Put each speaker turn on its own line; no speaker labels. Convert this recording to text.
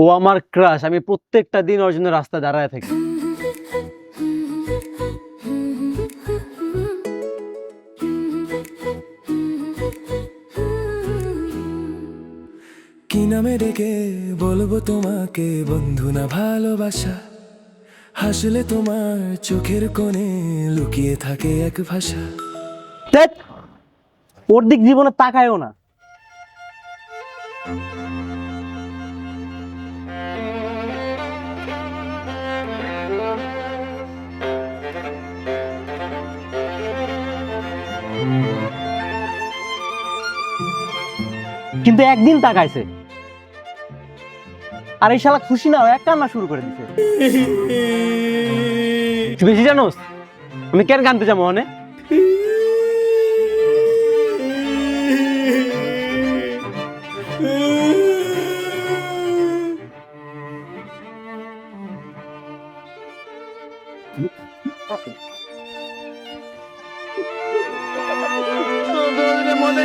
ও আমার ক্রাশ, আমি প্রত্যেকটা দিন ওর জন্য রাস্তায় দাঁড়ায় থাকি।
কি নামে ডেকে বলবো তোমাকে বন্ধু না ভালোবাসা, হাসলে তোমার চোখের কোণে লুকিয়ে থাকে এক ভাষা।
ধ্যাৎ, ওর দিক জীবনে তাকায়ও না। কিন্তু একদিন তাকাইছে, আর এই শালা খুশি না হয়ে কান্না শুরু করে দিছে। তুই বেশি জানোস আমি কেন কানতে যাবো মানে? মনে